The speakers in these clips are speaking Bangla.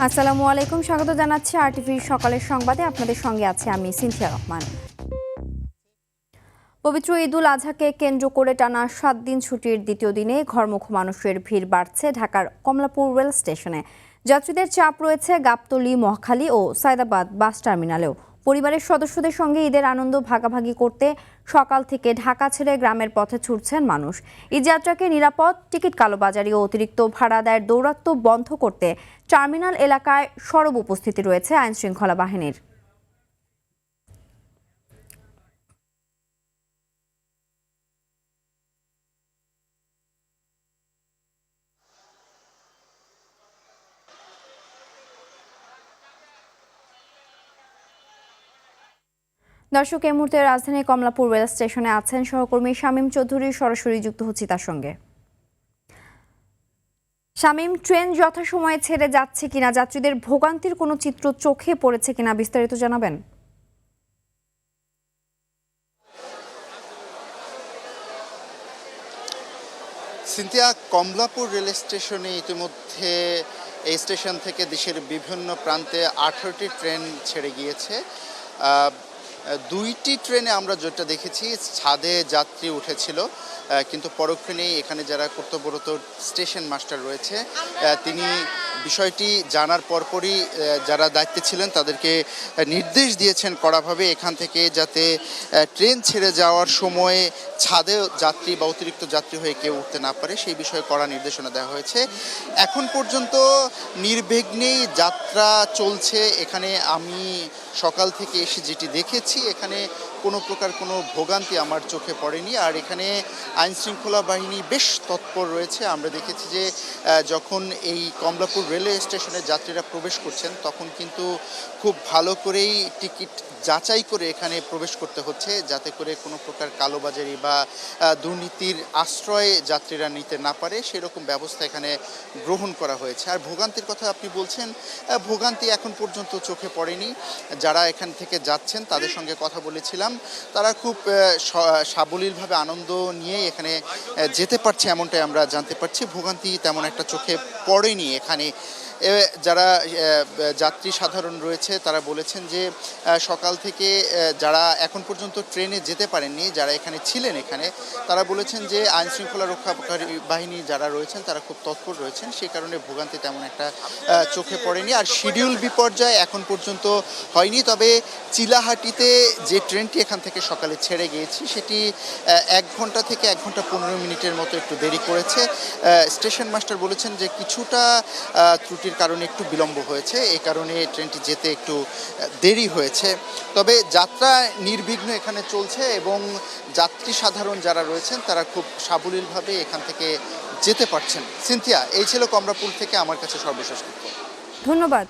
আসসালামু আলাইকুম, স্বাগত জানাচ্ছি আরটিভির সকালের সংবাদে। আপনাদের সঙ্গে আছে আমি সিনথিয়া রহমান। পবিত্র ঈদুল আজহাকে কেন্দ্র করে টানা 7 দিন ছুটির দ্বিতীয় দিনে ঘরমুখ মানুষের ভিড় বাড়ছে ঢাকার কমলাপুর রেল স্টেশনে। যাত্রীদের চাপ রয়েছে গাবতলী, মহাখালী ও সায়দাবাদ বাস টার্মিনালেও। পরিবারের সদস্যদের সঙ্গে ঈদের আনন্দ ভাগাভাগি করতে সকাল থেকে ঢাকা ছেড়ে গ্রামের পথে ছুটছেন মানুষ। ঈদযাত্রাকে নিরাপদ, টিকিট কালোবাজারি ও অতিরিক্ত ভাড়া আদায়ের দৌরাত্ম্য বন্ধ করতে টার্মিনাল এলাকায় সরব উপস্থিতি রয়েছে আইনশৃঙ্খলা বাহিনীর। দর্শক, এই মুহূর্তে রাজধানীর কমলাপুর রেল স্টেশনে আছেন সহকর্মী শামীম চৌধুরী, সরাসরি যুক্ত হচ্ছি তার সঙ্গে। শামীম, ট্রেন যথাসময়ে ছেড়ে যাচ্ছে কিনা, যাত্রীদের ভোগান্তির কোনো চিত্র চোখে পড়েছে কিনা, বিস্তারিত জানাবেন। সিনথিয়া, কমলাপুর রেল স্টেশনে ইতিমধ্যে এই স্টেশন থেকে দেশের বিভিন্ন প্রান্তে 18টি ট্রেন ছেড়ে গিয়েছে। 2টি ট্রেনে আমরা যেটা দেখেছি ছাদে যাত্রী উঠেছিল, কিন্তু পরক্ষণেই এখানে যারা কর্তব্যরত স্টেশন মাস্টার রয়েছে তিনি বিষয়টি জানার পরপরই যারা দায়িত্বে ছিলেন তাদেরকে নির্দেশ দিয়েছেন কড়াভাবে এখান থেকে যাতে ট্রেন ছেড়ে যাওয়ার সময়ে ছাদে যাত্রী বা অতিরিক্ত যাত্রী হয়ে কেউ উঠতে না পারে, সেই বিষয়ে কড়া নির্দেশনা দেওয়া হয়েছে। এখন পর্যন্ত নির্বিঘ্নেই যাত্রা চলছে। এখানে আমি সকাল থেকে এসে যেটি দেখেছি এখানে কোনো প্রকার কোনো ভোগান্তি আমার চোখে পড়েনি। আর এখানে আইনশৃঙ্খলা বাহিনী বেশ তৎপর রয়েছে। আমরা দেখেছি যে যখন এই কমলাপুর রেলওয়ে স্টেশনে যাত্রীরা প্রবেশ করছেন তখন কিন্তু খুব ভালো করেই টিকিট যাচাই করে এখানে প্রবেশ করতে হচ্ছে, যাতে করে কোনো প্রকার কালোবাজারি বা দুর্নীতির আশ্রয় যাত্রীরা নিতে না পারে, সেরকম ব্যবস্থা এখানে গ্রহণ করা হয়েছে। আর ভোগান্তির কথা আপনি বলছেন, ভোগান্তি এখন পর্যন্ত চোখে পড়েনি। যারা এখান থেকে যাচ্ছেন তাদের সঙ্গে কথা বলেছিলাম, তারা খুব সাবলীলভাবে আনন্দ নিয়ে এখানে যেতে পারছে এমনটাই আমরা জানতে পারছি। ভোগান্তি তেমন একটা চোখে পড়েনি এখানে। যারা যাত্রী সাধারণ রয়েছে তারা বলেছেন যে সকাল থেকে যারা এখন পর্যন্ত ট্রেনে যেতে পারেননি, যারা এখানে ছিলেন এখানে, তারা বলেছেন যে আইনশৃঙ্খলা রক্ষাকারী বাহিনী যারা রয়েছেন তারা খুব তৎপর রয়েছেন, সেই কারণে ভোগান্তি তেমন একটা চোখে পড়েনি। আর শিডিউল বিপর্যয় এখন পর্যন্ত হয়নি। তবে চিলাহাটিতে যে ট্রেনটি এখান থেকে সকালে ছেড়ে গিয়েছি সেটি 1 ঘন্টা থেকে 1 ঘন্টা 15 মিনিটের মতো একটু দেরি করেছে। স্টেশন মাস্টার বলেছেন যে কিছুটা ত্রুটির কারণে একটু বিলম্ব হয়েছে, এই কারণে ট্রেনটি যেতে একটু দেরি হয়েছে। তবে যাত্রা নির্বিঘ্ন এখানে চলছে এবং যাত্রী সাধারণ যারা রয়েছেন তারা খুব সাবলীলভাবে এখান থেকে যেতে পারছেন। সিনথিয়া, এই ছিল কমলাপুর থেকে আমার কাছে সর্বশেষ তথ্য। ধন্যবাদ।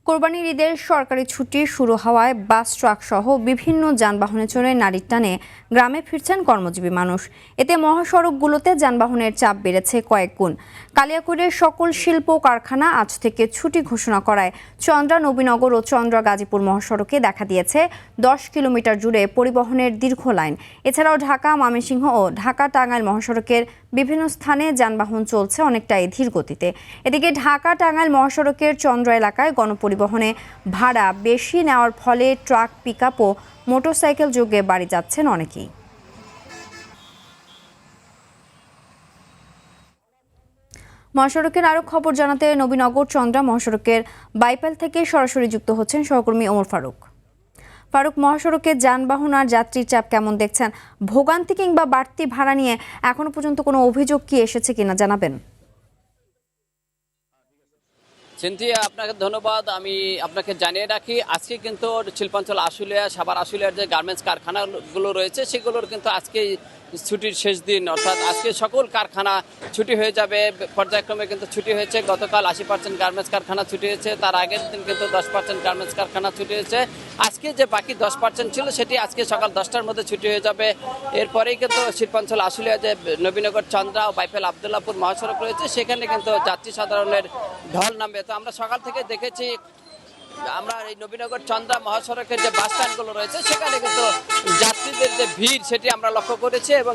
কোরবানির ঈদের সরকারি ছুটি শুরু হওয়ায় বাস, ট্রাক সহ বিভিন্ন যানবাহনে চড়ে নারীর টানে গ্রামে ফিরছেন কর্মজীবী মানুষ। এতে মহাসড়কগুলোতে যানবাহনের চাপ বেড়েছে কয়েক গুণ। কালিয়াকৈরের সকল শিল্প কারখানা আজ থেকে ছুটি ঘোষণা করায় চন্দ্রা নবীনগর ও চন্দ্রা গাজীপুর মহাসড়কে দেখা দিয়েছে 10 কিলোমিটার জুড়ে পরিবহনের দীর্ঘ লাইন। এছাড়াও ঢাকা, ময়মনসিংহ ও ঢাকা টাঙ্গাইল মহাসড়কের বিভিন্ন স্থানে যানবাহন চলছে অনেকটাই ধীর গতিতে। এদিকে ঢাকা টাঙ্গাইল মহাসড়কের চন্দ্রা এলাকায় গণপরিবহনে ভাড়া বেশি নেওয়ার ফলে ট্রাক, পিকআপ ও মোটরসাইকেল যোগে বাড়ি যাচ্ছেন অনেকেই। মহাসড়কের আরও খবর জানাতে নবীনগর চন্দ্রা মহাসড়কের বাইপাল থেকে সরাসরি যুক্ত হচ্ছেন সহকর্মী ওমর ফারুক। ফারুক, মহাসড়কে যানবাহন আর যাত্রীর চাপ কেমন দেখছেন? ভোগান্তি কিংবা বাড়তি ভাড়া নিয়ে এখনো পর্যন্ত কোনো অভিযোগ কি এসেছে কিনা জানাবেন। সিনথিয়া, আপনাকে ধন্যবাদ। আমি আপনাকে জানিয়ে রাখি, আজকে কিন্তু শিল্পাঞ্চল আশুলিয়া, সাভার আশুলিয়ার যে গার্মেন্টস কারখানাগুলো রয়েছে সেগুলোর কিন্তু আজকে ছুটির শেষ দিন, অর্থাৎ আজকে সকল কারখানা ছুটি হয়ে যাবে। পর্যায়ক্রমে কিন্তু ছুটি হয়েছে। গতকাল 80% গার্মেন্টস কারখানা ছুটি হয়েছে, তার আগের দিন কিন্তু 10% গার্মেন্টস কারখানা ছুটি হয়েছে। আজকে যে বাকি 10% ছিল সেটি আজকে সকাল 10টার মধ্যে ছুটি হয়ে যাবে। এরপরেই কিন্তু শিল্পাঞ্চল আশুলিয়া যে নবীনগর চন্দ্রা ও বাইফেল আবদুল্লাপুর মহাসড়ক রয়েছে সেখানে কিন্তু যাত্রী সাধারণের ঢল নামবে। তো আমরা সকাল থেকে দেখেছি, আমরা এই নবীনগর চন্দ্রা মহাসড়কের যে বাস স্ট্যান্ডগুলো রয়েছে সেখানে কিন্তু যাত্রীদের যে ভিড় সেটি আমরা লক্ষ্য করেছি এবং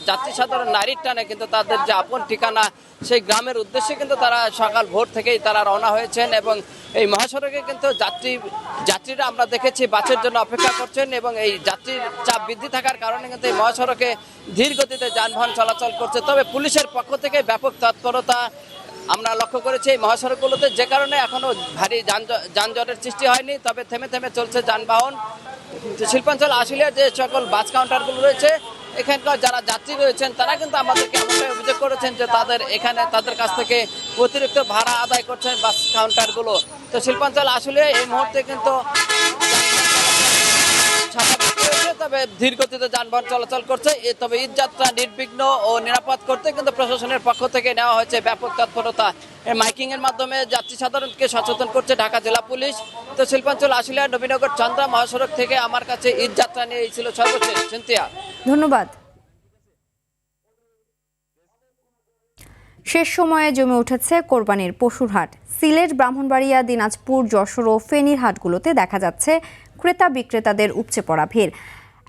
যাত্রী সাধারণ নারীর টানে কিন্তু তাদের যে আপন ঠিকানা সেই গ্রামের উদ্দেশ্যে কিন্তু তারা সকাল ভোর থেকেই তারা রওনা হয়েছেন এবং এই মহাসড়কে কিন্তু যাত্রীরা আমরা দেখেছি বাসের জন্য অপেক্ষা করছেন এবং এই যাত্রীর চাপ বৃদ্ধি থাকার কারণে কিন্তু এই মহাসড়কে ধীর গতিতে যানবাহন চলাচল করছে। তবে পুলিশের পক্ষ থেকে ব্যাপক তৎপরতা আমরা লক্ষ্য করেছি এই মহাসড়কগুলোতে, যে কারণে এখনো ভারী যানজটের সৃষ্টি হয়নি। তবে থেমে থেমে চলছে যানবাহন। শিল্পাঞ্চল আশুলিয়ার যে সকল বাস কাউন্টারগুলো রয়েছে এখানকার যারা যাত্রী রয়েছেন তারা কিন্তু আমাদেরকে এমনটাই অভিযোগ করেছেন যে তাদের কাছ থেকে অতিরিক্ত ভাড়া আদায় করছেন বাস কাউন্টারগুলো। তো শিল্পাঞ্চল আশুলিয়া এই মুহূর্তে কিন্তু তবে ধীর গতিতে যানবাহন চলাচল করছে। তবে ঈদ যাত্রা নির্বিঘ্ন ও নিরাপদ করতে কিন্তু প্রশাসনের পক্ষ থেকে নেওয়া হয়েছে ব্যাপক তৎপরতা। মাইকিং এর মাধ্যমে যাত্রী সাধারণকে সচেতন করছে ঢাকা জেলা পুলিশ। তো শিল্পাঞ্চল আশুলিয়া নবীনগর চন্দ্রা মহাসড়ক থেকে আমার কাছে ঈদ যাত্রা নিয়ে ছিল সর্বশেষ। সিনথিয়া, ধন্যবাদ। শেষ সময়ে জমে উঠেছে কোরবানির পশুর হাট। সিলেট, ব্রাহ্মণবাড়িয়া, দিনাজপুর, যশোর ও ফেনীর হাটগুলোতে দেখা যাচ্ছে ক্রেতা বিক্রেতাদের উপচে পড়া ভিড়।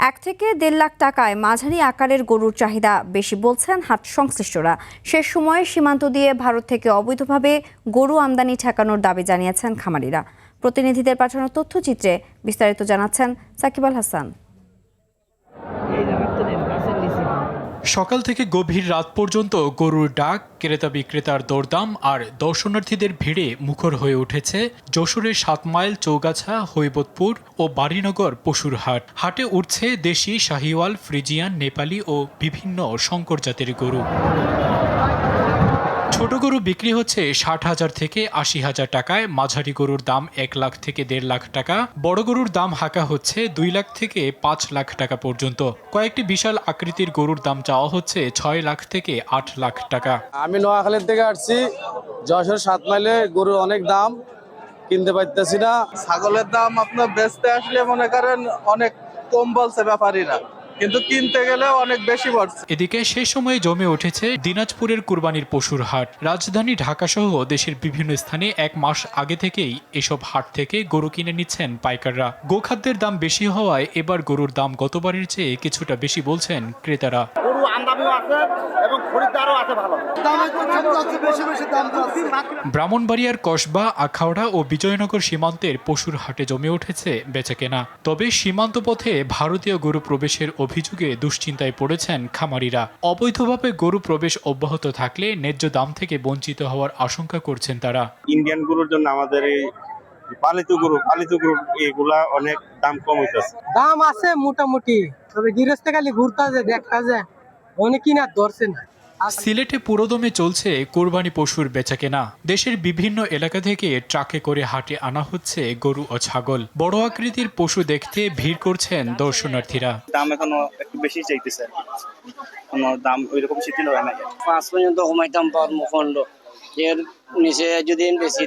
1 থেকে 1.5 লাখ টাকায় মাঝারি আকারের গরুর চাহিদা বেশি বলছেন হাট সংশ্লিষ্টরা। শেষ সময়ে সীমান্ত দিয়ে ভারত থেকে অবৈধভাবে গরু আমদানি ঠেকানোর দাবি জানিয়েছেন খামারিরা। প্রতিনিধিদের পাঠানো তথ্যচিত্রে বিস্তারিত জানাচ্ছেন সাকিব আল হাসান। সকাল থেকে গভীর রাত পর্যন্ত গরুর ডাক, ক্রেতা বিক্রেতার দরদাম আর দর্শনার্থীদের ভিড়ে মুখর হয়ে উঠেছে যশোরের 7 মাইল চৌগাছা, হৈবতপুর ও বাড়িনগর পশুর হাট। হাটে উঠছে দেশি, শাহিওয়াল, ফ্রিজিয়ান, নেপালি ও বিভিন্ন শঙ্কর জাতের গরু। ছোট গরু বিক্রি হচ্ছে 60,000 থেকে 80,000 টাকায়, মাঝারি গরুর দাম 1 লাখ থেকে 1.5 লাখ টাকা, বড় গরুর দাম হাঁকা হচ্ছে 2 লাখ থেকে 5 লাখ টাকা পর্যন্ত। কয়েকটি বিশাল আকৃতির গরুর দাম চাওয়া হচ্ছে 6 লাখ থেকে 8 লাখ টাকা। আমি নোয়াখালীর থেকে আসছি, যশোর 7 মাইলে গরুর অনেক দাম, কিনতে পারতেছি না। ছাগলের দাম আপনার বেচতে আসলে মনে করেন অনেক কম বলছে ব্যাপারীরা, কিন্তু কিনতে গেলে অনেক বেশি পড়ছে। এদিকে শেষ সময়ে জমে উঠেছে দিনাজপুরের কুরবানির পশুর হাট। রাজধানী ঢাকা সহ দেশের বিভিন্ন স্থানে 1 মাস আগে থেকেই এসব হাট থেকে গরু কিনে নিচ্ছেন পাইকাররা। গোখাদ্যের দাম বেশি হওয়ায় এবার গরুর দাম গতবারের চেয়ে কিছুটা বেশি বলছেন ক্রেতারা। গরু আমদানিও আছে এবং খরিদ্দারও আছে ভালো। ব্রাহ্মণবাড়িয়ার কসবা, আখাউড়া ও বিজয়নগর সীমান্তের পশুর হাটে জমে উঠেছে বেচাকেনা। তবে সীমান্ত পথে ভারতীয় গরু প্রবেশের অভিযোগে দুশ্চিন্তায় পড়েছেন খামারিরা। অবৈধভাবে গরু প্রবেশ অব্যাহত থাকলে ন্যায্য দাম থেকে বঞ্চিত হওয়ার আশঙ্কা করছেন তারা। ইন্ডিয়ান গরুর জন্য আমাদের এই পালিত গরু এগুলা অনেক দাম কম হইতেছে। দাম আছে মোটামুটি, তবে গৃহস্থ খালি ঘুরতে দেখা যায় অনেক কিনা ধরছে না। সিলেটে পুরোদমে চলছে কোরবানি পশুর বেচাকেনা। দেশের বিভিন্ন এলাকা থেকে ট্রাকে করে হাটে আনা হচ্ছে গরু ও ছাগল। বড় আকৃতির পশু দেখতে ভিড় করছেন দর্শনার্থীরা। দাম এখনো একটু বেশি চাইতেছে, কোনো দাম ওইরকম শিথিল হয় না। 5 পর্যন্ত কমাইতাম পারবো, খন্ড এর নিচে যদি বেশি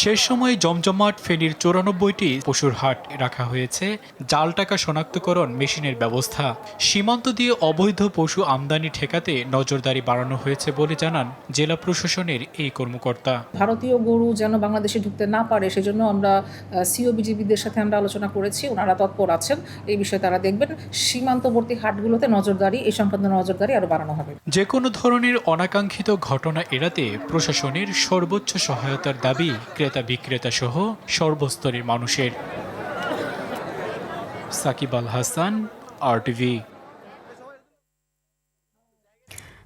শেষ সময়ে জমজমাট ফেনীর 94টি পশুর হাট রাখা হয়েছে জাল টাকা শনাক্তকরণ মেশিনের ব্যবস্থা। সীমান্ত দিয়ে অবৈধ পশু আমদানি ঠেকাতে নজরদারি বাড়ানো হয়েছে বলে জানান জেলা প্রশাসনের এই কর্মকর্তা। ভারতীয় গরু যেন বাংলাদেশে ঢুকতে না পারে সেজন্য আমরা সিওবিজিবিদের সাথে আমরা আলোচনা করেছি, ওনারা তৎপর আছেন এই বিষয়ে, তারা দেখবেন সীমান্তবর্তী হাটগুলোতে নজরদারি, এই সংক্রান্ত নজরদারি আরো বাড়ানো হবে। যে কোনো ধরনের অনাকাঙ্ক্ষিত ঘটনা এড়াতে প্রশাসনের সর্বোচ্চ সহায়তার দাবি ক্রেতা বিক্রেতা সহ সর্বস্তরের মানুষের। সাকিব আল হাসান, RTV।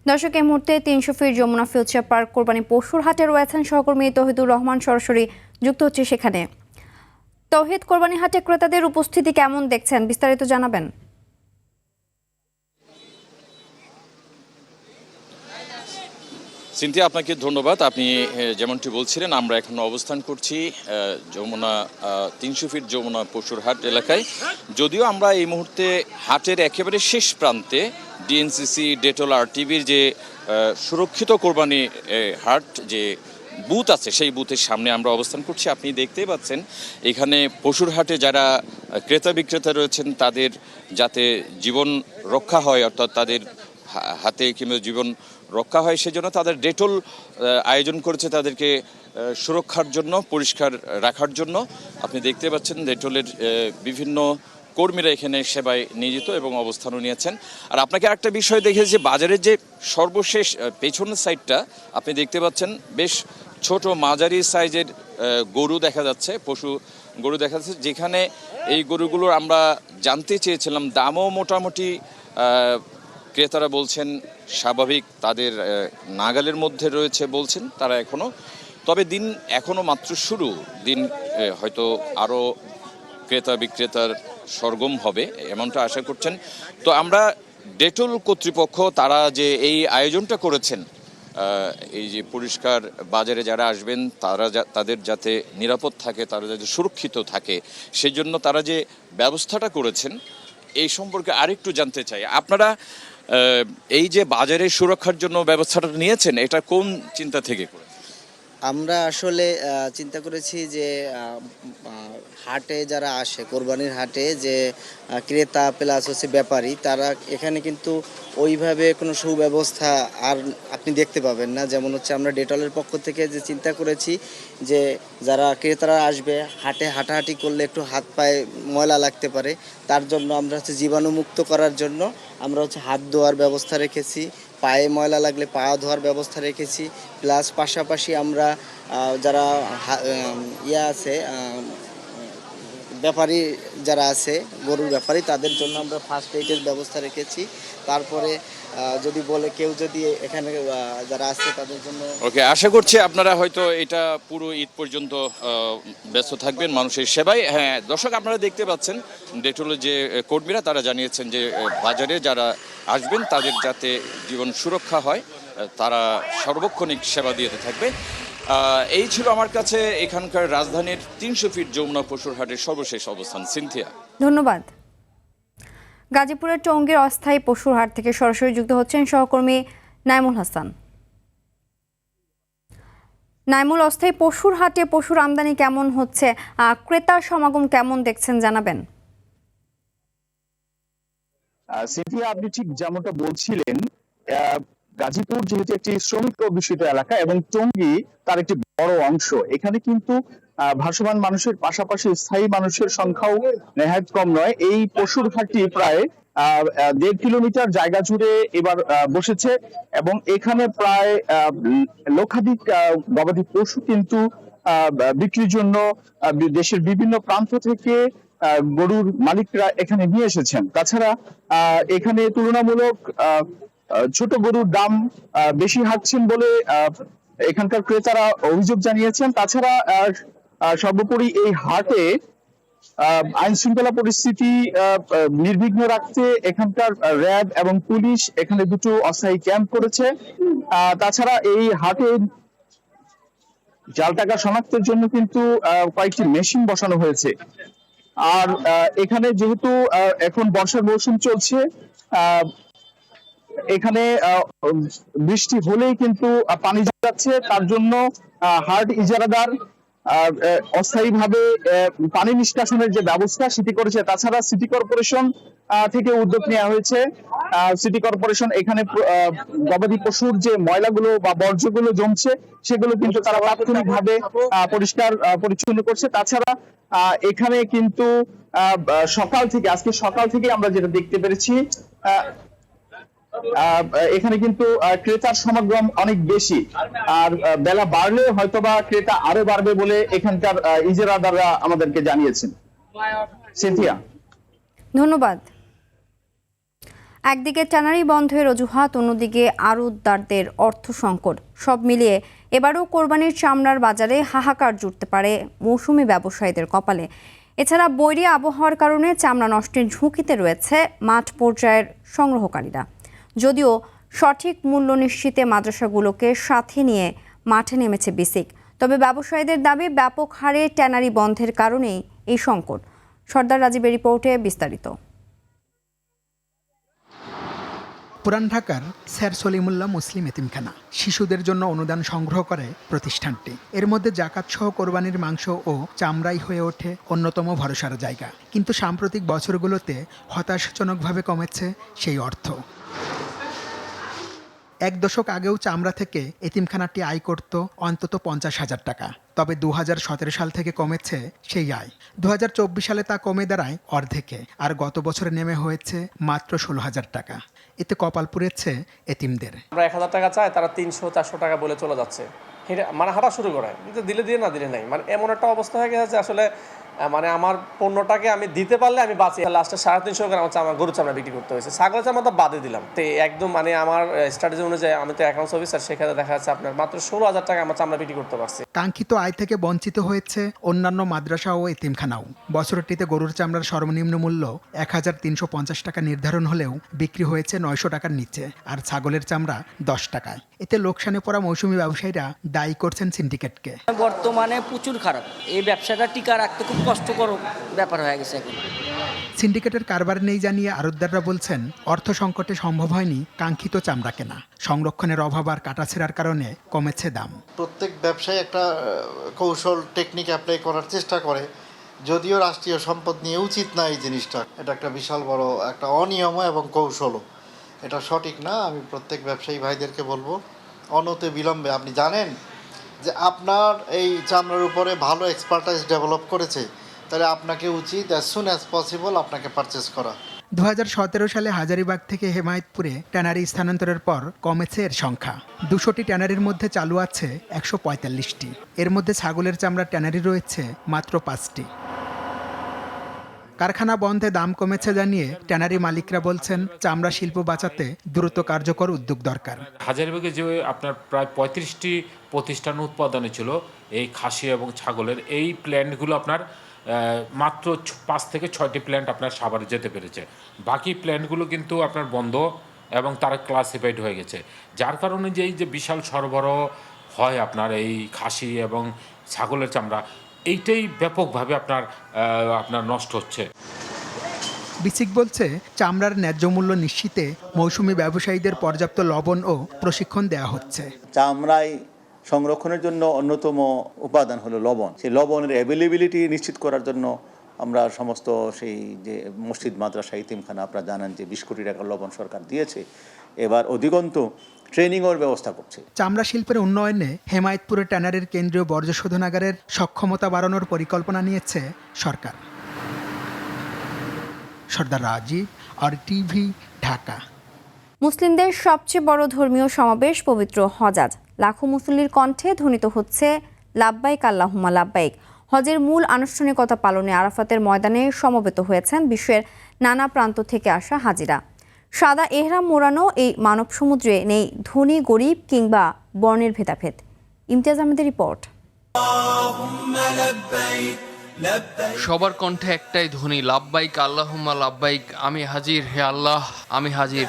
দর্শক, এই মুহূর্তে 300 ফিট যমুনা ফিউচার পার্ক কোরবানি পশুর হাটে রয়েছেন সহকর্মী তৌহিদুর রহমান, সরাসরি যুক্ত হচ্ছে সেখানে। তৌহিদ, কোরবানি হাটে ক্রেতাদের উপস্থিতি কেমন দেখছেন, বিস্তারিত জানাবেন। সিনথিয়া, আপনাকে ধন্যবাদ। আপনি যেমনটি বলছিলেন, আমরা এখন অবস্থান করছি যমুনা 300 ফিট যমুনা পশুর হাট এলাকায়। যদিও আমরা এই মুহূর্তে হাটের একেবারে শেষ প্রান্তে ডিএনসিসি, ডেটল, RTVর যে সুরক্ষিত কোরবানি হাট যে বুথ আছে সেই বুথের সামনে আমরা অবস্থান করছি। আপনি দেখতেই পাচ্ছেন এখানে পশুর হাটে যারা ক্রেতা বিক্রেতা রয়েছেন তাদের যাতে জীবন রক্ষা হয়, অর্থাৎ তাদের হাতে কিংবা জীবন রক্ষা হয় সেজন্য তাদের ডেটল আয়োজন করেছে তাদেরকে সুরক্ষার জন্য, পরিষ্কার রাখার জন্য। আপনি দেখতে পাচ্ছেন ডেটলের বিভিন্ন কর্মীরা এখানে সেবায় নিয়োজিত এবং অবস্থানও নিয়েছেন। আর আপনাকে আরেকটা বিষয় দেখেছি যে বাজারের যে সর্বশেষ পেছনের সাইডটা আপনি দেখতে পাচ্ছেন বেশ ছোট মাঝারি সাইজের গরু দেখা যাচ্ছে, পশু গরু দেখা যাচ্ছে, যেখানে এই গরুগুলোর আমরা জানতে চেয়েছিলাম দামও মোটামুটি ক্রেতারা বলছেন স্বাভাবিক, তাদের নাগালের মধ্যে রয়েছে বলছেন তারা এখনও। তবে দিন এখনও মাত্র শুরু, দিন হয়তো আরও ক্রেতা বিক্রেতার সরগম হবে এমনটা আশা করছেন। তো আমরা ডেটল কর্তৃপক্ষ তারা যে এই আয়োজনটা করেছেন, এই যে পরিষ্কার বাজারে যারা আসবেন তাদের যাতে নিরাপদ থাকে, তারা যাতে সুরক্ষিত থাকে, সেই জন্য তারা যে ব্যবস্থাটা করেছেন এই সম্পর্কে আরেকটু জানতে চাই। আপনারা এই যে বাজারের সুরক্ষার জন্য ব্যবস্থাটা নিয়েছেন, এটা কোন চিন্তা থেকে করেছেন? আমরা আসলে চিন্তা করেছি যে হাটে যারা আসে, কোরবানির হাটে যে ক্রেতা প্লাস হচ্ছে ব্যাপারী, তারা এখানে কিন্তু ওইভাবে কোনো সুব্যবস্থা আর আপনি দেখতে পাবেন না। যেমন হচ্ছে আমরা ডেটলের পক্ষ থেকে যে চিন্তা করেছি যে যারা ক্রেতারা আসবে, হাটে হাঁটাহাঁটি করলে একটু হাত পায়ে ময়লা লাগতে পারে, তার জন্য আমরা হচ্ছে জীবাণুমুক্ত করার জন্য আমরা হচ্ছে হাত ধোয়ার ব্যবস্থা রেখেছি, পায়ে ময়লা লাগলে পা ধোয়ার ব্যবস্থা রেখেছি। প্লাস পাশাপাশি আমরা যারা আছে ব্যাপারী যারা আছে, গরুর ব্যাপারী, তাদের জন্য আমরা ফার্স্ট এইডের ব্যবস্থা রেখেছি। তারপরে যদি বলে কেউ যদি এখানে যারা আছে তাদের জন্য ওকে, আশা করছি আপনারা হয়তো এটা পুরো ঈদ পর্যন্ত ব্যস্ত থাকবেন মানুষের সেবায়। হ্যাঁ দর্শক, আপনারা দেখতে পাচ্ছেন ডেটলের যে কর্মীরা তারা জানিয়েছেন যে বাজারে যারা আসবেন তাদের যাতে জীবন সুরক্ষা হয়, তারা সার্বক্ষণিক সেবা দিতে থাকবে। এই ছিল আমার কাছে এখানকার রাজধানীর 300 ফিট যমুনা পশুর হাটের সর্বশেষ অবস্থান। সিনথিয়া, ধন্যবাদ। গাজীপুরের টঙ্গীর অস্থায়ী পশুর হাট থেকে সরাসরি যুক্ত হচ্ছেন সহকর্মী নাইমুল হাসান। নাইমুল, অস্থায়ী পশুর হাটে পশুর আমদানি কেমন হচ্ছে, ক্রেতার সমাগম কেমন দেখছেন জানাবেন? সিনথিয়া, আপনি ঠিক যেমনটা বলছিলেন, গাজীপুর যেহেতু একটি শ্রমিক অধ্যুষিত এলাকা এবং টঙ্গী তার একটি বড় অংশ, এখানে কিন্তু ভাসমান মানুষের পাশাপাশি স্থায়ী মানুষের সংখ্যাও নেহাত কম নয়। এই পশুর হাটটি প্রায় 1.5 কিলোমিটার জায়গা জুড়ে এবার বসেছে এবং এখানে প্রায় লক্ষাধিক গবাদি পশু কিন্তু বিক্রির জন্য দেশের বিভিন্ন প্রান্ত থেকে গরুর মালিকরা এখানে নিয়ে এসেছেন। তাছাড়া এখানে তুলনামূলক ছোট গরুর দাম বেশি হাঁটছেন বলে এখানকার ক্রেতারা অভিযোগ জানিয়েছেন। তাছাড়া সর্বোপরি এই হাটে আইন শৃঙ্খলা পরিস্থিতি নির্বিঘ্ন রাখতে এখানকার র্যাব এবং পুলিশ এখানে দুটো অস্থায়ী ক্যাম্প করেছে। তাছাড়া এই হাটে জাল টাকা শনাক্তের জন্য কিন্তু কয়েকটি মেশিন বসানো হয়েছে। আর এখানে যেহেতু এখন বর্ষার মৌসুম চলছে, এখানে বৃষ্টি হলেই কিন্তু পানি যাচ্ছে, তার জন্য হাট ইজারাদার অস্থায়ীভাবে পানি নিষ্কাশনের যে ব্যবস্থা সেটি করেছে। তাছাড়া সিটি কর্পোরেশন থেকে উদ্যোগ নেওয়া হয়েছে। সিটি কর্পোরেশন এখানে গবাদি পশুর যে ময়লাগুলো বা বর্জ্যগুলো জমছে সেগুলো কিন্তু তারা তাৎক্ষণিকভাবে পরিষ্কার পরিচ্ছন্ন করছে। তাছাড়া এখানে কিন্তু আজকে সকাল থেকে আমরা যেটা দেখতে পেরেছি, এখানে কিন্তু ক্রেতার সমাগম অনেক বেশি, আর বেলা বাড়লে হয়তোবা ক্রেতা আরো বাড়বে বলে এখানকার ইজারাদাররা আমাদেরকে জানিয়েছেন। সিনথিয়া, ধন্যবাদ। একদিকে ট্যানারি বন্ধের অজুহাত, অন্যদিকে আড়তদারদের অর্থ সংকট, সব মিলিয়ে এবারও কোরবানির চামড়ার বাজারে হাহাকার জুটতে পারে মৌসুমি ব্যবসায়ীদের কপালে। এছাড়া বৈরী আবহাওয়ার কারণে চামড়া নষ্টের ঝুঁকিতে রয়েছে মাঠ পর্যায়ের সংগ্রহকারীরা। যদিও সঠিক মূল্য নিশ্চিতে মাদ্রাসাগুলোকে সাথে নিয়ে মাঠে নেমেছে বিসিক, তবে ব্যবসায়ীদের দাবি ব্যাপক হারে ট্যানারি বন্ধের কারণেই এই সংকট। সর্দার রাজীবের রিপোর্টে বিস্তারিত। পুরান ঢাকার স্যার সলিমুল্লাহ মুসলিম এতিমখানা শিশুদের জন্য অনুদান সংগ্রহ করে প্রতিষ্ঠানটি। এর মধ্যে জাকাত সহ কোরবানির মাংস ও চামড়াই হয়ে ওঠে অন্যতম ভরসার জায়গা। কিন্তু সাম্প্রতিক বছরগুলোতে হতাশাজনকভাবে কমেছে সেই অর্থ। এক দশক আগেও চামড়া থেকে এতিমখানাটি আয় করত অন্তত 50,000 টাকা। তবে 2017 সাল থেকে কমেছে সেই আয়। 2024 সালে তা কমে দাঁড়ায় অর্ধেকে, আর গত বছরে নেমে হয়েছে মাত্র 16,000 টাকা। এতে কপাল পুড়েছে এতিমদের। আমরা 1,000 টাকা চাই, তারা 300-400 টাকা বলে চলে যাচ্ছে, মানে হাঁটা শুরু করে, দিলে দিয়ে না দিলে নাই। মানে এমন একটা অবস্থা হয়ে গেছে আসলে, মানে আমার পণ্যটাকে আমি দিতে পারলে আমি বাঁচি। লাস্টে 350 গ্রাম আমার গরু চামড়া বিক্রি করতে হয়েছে, ছাগলের চামড়া তো বাদে দিলাম। তো একদম মানে আমার স্ট্র্যাটেজি অনুযায়ী, আমি তো অ্যাকাউন্টস অফিসার, সেখানে দেখা যাচ্ছে আপনার মাত্র 16,000 টাকা আমার চামড়া বিক্রি করতে পারছি। কাঙ্ক্ষিত আয় থেকে বঞ্চিত হয়েছে অন্যান্য মাদ্রাসা ও এতিমখানাও। বছরটিতে গরুর চামড়ার সর্বনিম্ন মূল্য 1,350 টাকা নির্ধারণ হলেও বিক্রি হয়েছে 900 টাকার নিচে, আর ছাগলের চামড়া 10 টাকায়। এতে লোকসানে পড়া মৌসুমী ব্যবসায়ীরা দায়ী করছেন সিন্ডিকেটকে। বর্তমানে প্রচুর খারাপ, এই ব্যবসাটা টিকা রাখতে খুব কষ্টকর ব্যাপার হয়ে গেছে এখন। সিন্ডিকেটের কারবার নেই জানিয়ে আড়তদাররা বলছেন, অর্থ সংকটে সম্ভব হয়নি কাঙ্ক্ষিত চামড়া কেনা। সংরক্ষণের অভাব আর কাটাছেঁড়ার কারণে কমেছে দাম। প্রত্যেক ব্যবসায়ী একটা কৌশল টেকনিক অ্যাপ্লাই করার চেষ্টা করে, যদিও রাষ্ট্রীয় সম্পদ নিয়ে উচিত না এই জিনিসটা। এটা একটা বিশাল বড় একটা অনিয়ম এবং কৌশলও, এটা সঠিক না। আমি প্রত্যেক ব্যবসায়ী ভাইদেরকে বলবো, অনতি বিলম্বে, আপনি জানেন যে আপনার এই চামড়ার উপরে ভালো এক্সপার্টাইজ ডেভেলপ করেছে, তাহলে আপনাকে উচিত অ্যাজ সুন অ্যাজ পসিবল আপনাকে পারচেস করা। 2017 সালে হাজারীবাগ থেকে হেমায়েতপুরে ট্যানারি স্থানান্তরের পর কমেছে এর সংখ্যা। 200টি ট্যানারির মধ্যে চালু আছে 145টি। এর মধ্যে ছাগলের চামড়ার ট্যানারি রয়েছে মাত্র 5টি। কারখানা বন্ধে দাম কমেছে জানিয়ে ট্যানারি মালিকরা বলছেন, চামড়া শিল্প বাঁচাতে দ্রুত কার্যকর উদ্যোগ দরকার। হাজারীবাগে যে আপনার প্রায় 35টি প্রতিষ্ঠান উৎপাদনে ছিল এই খাসি এবং ছাগলের, এই প্ল্যান্টগুলো আপনার মাত্র 5 থেকে 6টি প্ল্যান্ট আপনার সাভারে যেতে পেরেছে। বাকি প্ল্যান্টগুলো কিন্তু আপনার বন্ধ এবং তারা ক্লাসিফাইড হয়ে গেছে, যার কারণে যে এই যে বিশাল সরবরাহ হয় আপনার এই খাসি এবং ছাগলের চামড়া, এইটাই ব্যাপকভাবে আপনার নষ্ট হচ্ছে। বিসিক বলছে, চামড়ার ন্যায্য মূল্য নিশ্চিতে মৌসুমী ব্যবসায়ীদের পর্যাপ্ত লবণ ও প্রশিক্ষণ দেওয়া হচ্ছে। চামড়ায় সংরক্ষণের জন্য অন্যতম উপাদান হলো লবণ। সেই লবণের অ্যাভেলেবিলিটি নিশ্চিত করার জন্য আমরা সমস্ত সেই যে মসজিদ, মাদ্রাসা, ইতিমখানা, আপনারা জানেন যে 20 কোটি টাকা লবণ সরকার দিয়েছে, এবার অধিকন্তু ট্রেনিংয়ের ব্যবস্থা করছে। চামড়া শিল্পের উন্নয়নে হেমায়েতপুরে ট্যানারির কেন্দ্রীয় বর্জ্য শোধনাগারের সক্ষমতা বাড়ানোর পরিকল্পনা নিয়েছে সরকার। সর্দার রাজীব, আর টিভি, ঢাকা। মুসলিমদের সবচেয়ে বড় ধর্মীয় সমাবেশ পবিত্র হজ। লাখো মুসল্লির কণ্ঠে ধ্বনিত হচ্ছে লাব্বাইক আল্লাহুম্মা লাব্বাইক। হজের মূল আনুষ্ঠানিকতা পালনে আরাফাতের ময়দানে সমবেত হয়েছেন বিশ্বের নানা প্রান্ত থেকে আসা হাজিরা। সাদা এহরাম মোড়ানো এই মানব সমুদ্রে নেই ধনী গরিব কিংবা বর্ণের ভেদাভেদ। ইমতিয়াজ আহমেদের রিপোর্ট। সবার কণ্ঠে একটাই ধ্বনি, লাব্বাইক আল্লাহুম্মা লাব্বাইক, আমি হাজির হে আল্লাহ, আমি হাজির।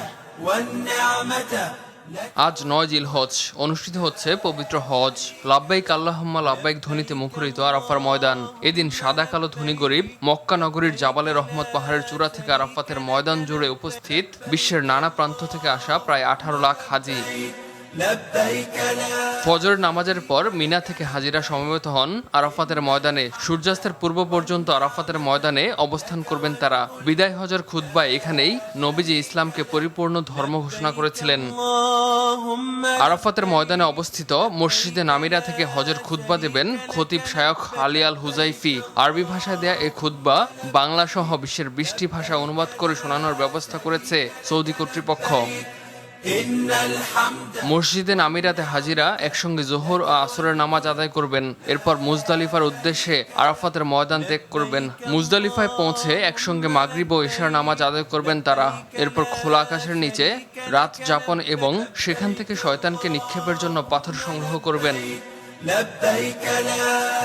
আজ 9 জিলহজ অনুষ্ঠিত হচ্ছে পবিত্র হজ। লাব্বাইক আল্লাহুম্মা লাব্বাইক ধ্বনিতে মুখরিত আরাফার ময়দান। এদিন সাদা কালো ধনী গরিব মক্কা নগরীর জাবালে রহমত পাহাড়ের চূড়া থেকে আরাফাতের ময়দান জুড়ে উপস্থিত বিশ্বের নানা প্রান্ত থেকে আসা প্রায় 18 লাখ হাজি। ফজরের নামাজের পর মিনা থেকে হাজিরা সমবেত হন আরাফাতের ময়দানে। সূর্যাস্তের পূর্ব পর্যন্ত আরাফাতের ময়দানে অবস্থান করবেন তারা। বিদায় হজের খুতবায় এখানেই নবীজি ইসলামকে পরিপূর্ণ ধর্ম ঘোষণা করেছিলেন। আরাফাতের ময়দানে অবস্থিত মসজিদে নামিরা থেকে হজের খুতবা দেবেন খতিব শায়খ আলী আল হুজাইফি। আরবি ভাষায় দেয়া এই খুতবা বাংলা সহ বিশ্বের 20টি ভাষা অনুবাদ করে শোনানোর ব্যবস্থা করেছে সৌদি কর্তৃপক্ষ। মসজিদে নামিরাতে হাজিরা একসঙ্গে জোহর ও আসরের নামাজ আদায় করবেন। এরপর মুজদালিফার উদ্দেশ্যে আরাফাতের ময়দান ত্যাগ করবেন। মুজদালিফায় পৌঁছে একসঙ্গে মাগরিব ও ইশার নামাজ আদায় করবেন তারা। এরপর খোলা আকাশের নিচে রাত যাপন এবং সেখান থেকে শয়তানকে নিক্ষেপের জন্য পাথর সংগ্রহ করবেন।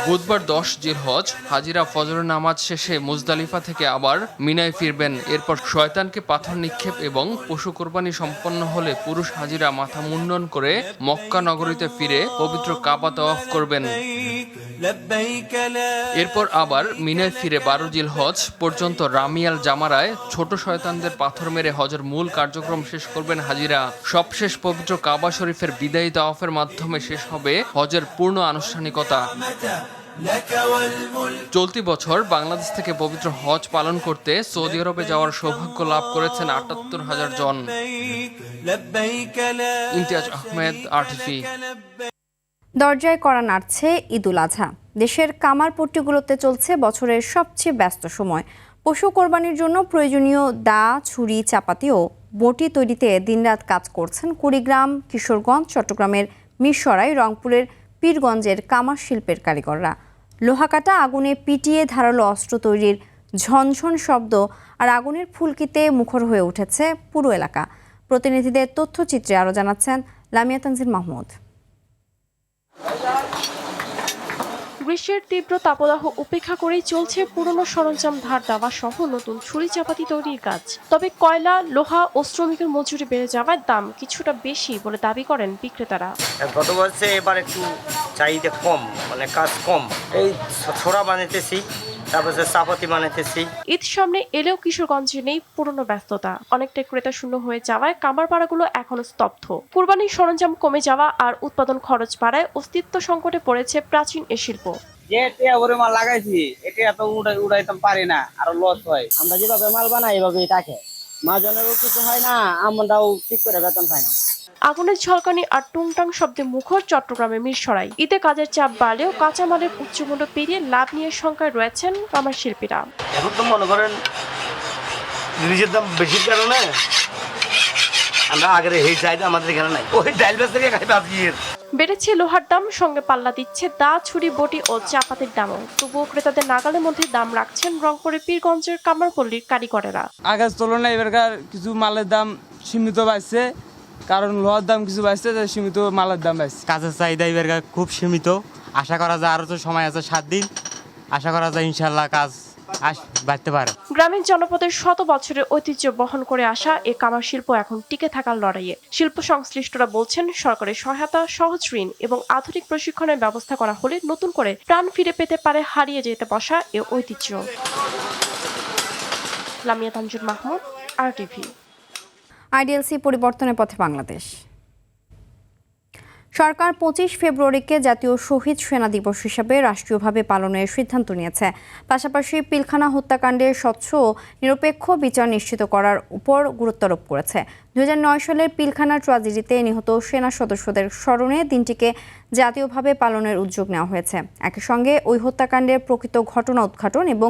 বুধবার 10 জিলহজ হাজিরা ফজরের নামাজ শেষে মুজদালিফা থেকে আবার মিনায় ফিরবেন। এরপর শয়তানকে পাথর নিক্ষেপ এবং পশু কোরবানি সম্পন্ন হলে পুরুষ হাজিরা মাথা মুন্ডন করে মক্কা নগরীতে ফিরে পবিত্র কাবা তাওয়াফ করবেন। এরপর আবার মিনায় ফিরে 12 জিলহজ পর্যন্ত রামিয়াল জামারায় ছোট শয়তানদের পাথর মেরে হজের মূল কার্যক্রম শেষ করবেন হাজিরা। সবশেষ পবিত্র কাবা শরীফের বিদায়ী তাওয়াফের মাধ্যমে শেষ হবে হজের পূর্ণ আনুষ্ঠানিকতা। চলতি বছর বাংলাদেশ থেকে পবিত্র হজ পালন করতে সৌদি আরবে যাওয়ার সৌভাগ্য লাভ করেছেন ৭৮,০০০ জন। ইমতিয়াজ আহমেদ, RTV। দরজায় কড়া নাড়ছে ঈদুল আজহা। দেশের কামার পট্টিগুলোতে চলছে বছরের সবচেয়ে ব্যস্ত সময়। পশু কোরবানির জন্য প্রয়োজনীয় দা, ছুরি, চাপাতি ও বটি তৈরিতে দিনরাত কাজ করছেন কুড়িগ্রাম, কিশোরগঞ্জ, চট্টগ্রামের মিরসরাই, রংপুরের পীরগঞ্জের কামার শিল্পের কারিগররা। লোহাকাটা আগুনে পিটিয়ে ধারালো অস্ত্র তৈরির ঝনঝন শব্দ আর আগুনের ফুলকিতে মুখর হয়ে উঠেছে পুরো এলাকা। প্রতিনিধিদের তথ্যচিত্রে আরও জানাচ্ছেন লামিয়া তানজিল মাহমুদ। গ্রীষ্মের তীব্র তাপদাহ উপেক্ষা করেই চলছে পুরনো সরঞ্জাম ধার দেওয়া সহ নতুন ছুরি চাপাতি তৈরির কাজ। তবে কয়লা, লোহা ও শ্রমিকের মজুরি বেড়ে যাওয়ার দাম কিছুটা বেশি বলে দাবি করেন বিক্রেতারা। গত বছরে এবার একটু চাহিদা কম, মানে কাজ কম। এই ছোড়া বানাইতেছি, তারপর চাপাতি বানাইতেছি। ঈদ সামনে এলেও কিশোরগঞ্জে নেই পুরনো ব্যস্ততা। অনেকটাই ক্রেতা শূন্য হয়ে যাওয়ায় কামারপাড়াগুলো এখনো স্তব্ধ। কুরবানির সরঞ্জাম কমে যাওয়া আর উৎপাদন খরচ বাড়ায় অস্তিত্ব সংকটে পড়েছে প্রাচীন এ শিল্প। মাল লাগাইছি এটা এত উড়াইতাম পারি না, আরো লস হয়। আমরা যেভাবে মাল বানাই এভাবেই থাকে, মাজনেরও কিছু হয় না, আমরাও ঠিক করে বেতন পাই না। আগুনের ঝলকানি আর টুংটাং শব্দে মুখর চট্টগ্রামের মিরসরাই। ঈদে কাজের চাপ বাড়লেও কাঁচামালের উচ্চমূল্য পেরিয়ে লাভ নিয়ে শঙ্কায় রয়েছেন কামার শিল্পীরা। এখন তো মনে করেন জিনিসের দাম বেশির কারণে আমরা আগের এই চাহিদা আমাদের এখানে নাই, ওই ডাইল বেচ থেকে খাই বাজিয়ে। বেড়েছে লোহার দাম, সঙ্গে পাল্লা দিচ্ছে দা, ছুরি, বটি ও চাপাতির দামও। তবুও ক্রেতাদের নাগালের মধ্যে দাম রাখছেন রংপুরের পীরগঞ্জের কামারপল্লীর কারিগরেরা। আগের তুলনায় এবারকার কিছু মালের দাম সীমিত বাড়ছে, কারণ লোহার দাম কিছু বাড়ছে, সীমিত মালের দাম বাড়ছে। কাজের চাহিদা এবারকার খুব সীমিত। আশা করা যায় আরো তো সময় আছে 7 দিন, আশা করা যায় ইনশাল্লাহ কাজ বাড়তে পারে। গ্রামীণ জনপদের শত বছরের ঐতিহ্য বহন করে আসা এ কামার শিল্প এখন টিকে থাকার লড়াইয়ে। শিল্প সংশ্লিষ্টরা বলছেন সরকারের সহায়তা, সহজ ঋণ এবং আধুনিক প্রশিক্ষণের ব্যবস্থা করা হলে নতুন করে প্রাণ ফিরে পেতে পারে হারিয়ে যেতে বসা এ ঐতিহ্য। লামিয়া তানজিল মাহমুদ, RTV। আইডিএলসি পরিবর্তনের পথে বাংলাদেশ। সরকার 25 ফেব্রুয়ারিকে জাতীয় শহীদ সেনা দিবস হিসাবে রাষ্ট্রীয়ভাবে পালনের সিদ্ধান্ত নিয়েছে। পাশাপাশি পিলখানা হত্যাকাণ্ডের স্বচ্ছ ও নিরপেক্ষ বিচার নিশ্চিত করার উপর গুরুত্বারোপ করেছে। 2009 সালের পিলখানার ট্র্যাজেডিতে নিহত সেনা সদস্যদের স্মরণে দিনটিকে জাতীয়ভাবে পালনের উদ্যোগ নেওয়া হয়েছে। একই সঙ্গে ওই হত্যাকাণ্ডের প্রকৃত ঘটনা উদ্ঘাটন এবং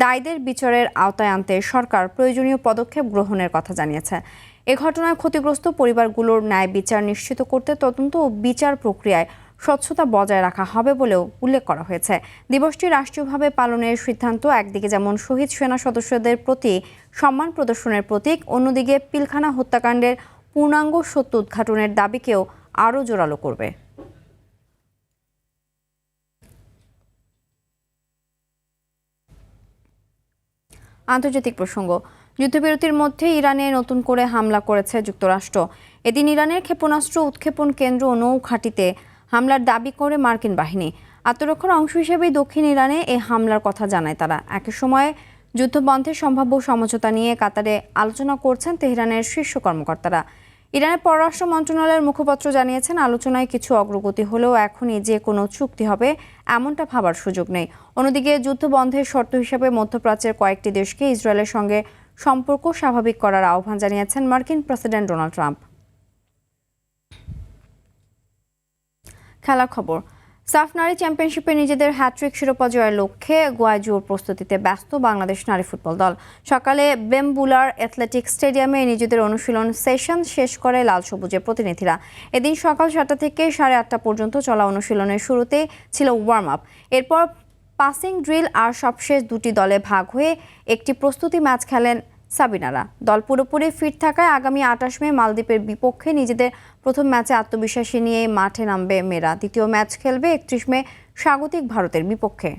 দায়ীদের বিচারের আওতায় আনতে সরকার প্রয়োজনীয় পদক্ষেপ গ্রহণের কথা জানিয়েছে। এ ঘটনায় ক্ষতিগ্রস্ত পরিবারগুলোর ন্যায় বিচার নিশ্চিত করতে তদন্ত ও বিচার প্রক্রিয়ায় স্বচ্ছতা বজায় রাখা হবে বলেও উল্লেখ করা হয়েছে। দিবসটি রাষ্ট্রীয়ভাবে পালনের সিদ্ধান্ত একদিকে যেমন শহীদ সেনা সদস্যদের প্রতি সম্মান প্রদর্শনের প্রতীক, অন্যদিকে পিলখানা হত্যাকাণ্ডের পূর্ণাঙ্গ সত্য উদ্ঘাটনের দাবিকেও আরও জোরালো করবে। আন্তর্জাতিক প্রসঙ্গ। যুদ্ধবিরতির মধ্যে ইরানে নতুন করে হামলা করেছে যুক্তরাষ্ট্র। এদিন ইরানের ক্ষেপণাস্ত্র উৎক্ষেপণ কেন্দ্র ও নৌ ঘাঁটিতে হামলার দাবি করে মার্কিন বাহিনী। আত্মরক্ষার অংশ হিসেবেই দক্ষিণ ইরানে এই হামলার কথা জানায় তারা। একই সময়ে যুদ্ধবন্ধের সম্ভাব্য সমঝোতা নিয়ে কাতারে আলোচনা করছেন তেহরানের শীর্ষ কর্মকর্তারা। ইরানের পররাষ্ট্র মন্ত্রণালয়ের মুখপাত্র জানিয়েছেন, আলোচনায় কিছু অগ্রগতি হলেও এখনই যে কোনো চুক্তি হবে এমনটা ভাবার সুযোগ নেই। অন্যদিকে যুদ্ধবন্ধের শর্ত হিসেবে মধ্যপ্রাচ্যের কয়েকটি দেশকে ইসরায়েলের সঙ্গে সম্পর্ক স্বাভাবিক করার আহ্বান জানিয়েছেন মার্কিন প্রেসিডেন্ট ডোনাল্ড ট্রাম্প। খেলার খবর। সাফ নারী চ্যাম্পিয়নশিপে নিজেদের হ্যাট্রিক শিরোপা জয়ের লক্ষ্যে গোয়ায় জোর প্রস্তুতিতে ব্যস্ত বাংলাদেশ নারী ফুটবল দল। সকালে বেমবুলার অ্যাথলেটিক স্টেডিয়ামে নিজেদের অনুশীলন সেশন শেষ করে লাল সবুজের প্রতিনিধিরা। এদিন সকাল 7টা থেকে 8:30 পর্যন্ত চলা অনুশীলনের শুরুতে ছিল ওয়ার্ম আপ। এরপর পাসিং ড্রিল আর সবশেষ দুটি দলে ভাগ হয়ে একটি প্রস্তুতি ম্যাচ খেলেন সাবিনারা। দল পুরোপুরি ফিট থাকায় আগামী 28 মে মালদ্বীপের বিপক্ষে নিজেদের প্রথম ম্যাচে আত্মবিশ্বাসী নিয়ে মাঠে নামবে মেয়েরা। দ্বিতীয় ম্যাচ খেলবে 31 মে স্বাগতিক ভারতের বিপক্ষে।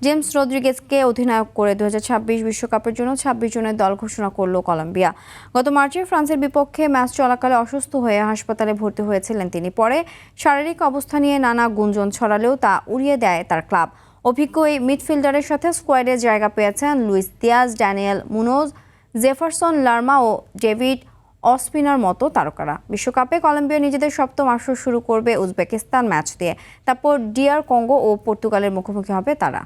জেমস রদ্রিগেজকে অধিনায়ক করে 2026 বিশ্বকাপের জন্য 26 জনের দল ঘোষণা করল কলম্বিয়া। গত মার্চে ফ্রান্সের বিপক্ষে ম্যাচ চলাকালে অসুস্থ হয়ে হাসপাতালে ভর্তি হয়েছিলেন তিনি। পরে শারীরিক অবস্থা নিয়ে নানা গুঞ্জন ছড়ালেও তা উড়িয়ে দেয় তার ক্লাব। অভিজ্ঞ এই মিডফিল্ডারের সাথে স্কোয়াডে জায়গা পেয়েছেন Luis Diaz, Daniel Munoz, Jefferson Lerma ও ডেভিড অস্পিনার মতো তারকারা। বিশ্বকাপে কলম্বিয়া নিজেদের সপ্তম আসর শুরু করবে উজবেকিস্তান ম্যাচ দিয়ে। তারপর ডিআর কঙ্গো ও পর্তুগালের মুখোমুখি হবে তারা।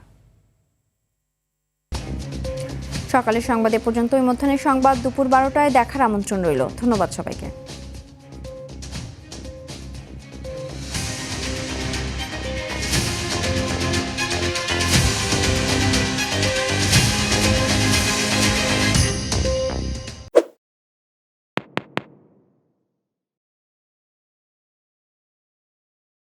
সকালের সংবাদ এ পর্যন্ত। মধ্যাহ্নের সংবাদ দুপুর 12টায় দেখার আমন্ত্রণ রইল। ধন্যবাদ সবাইকে।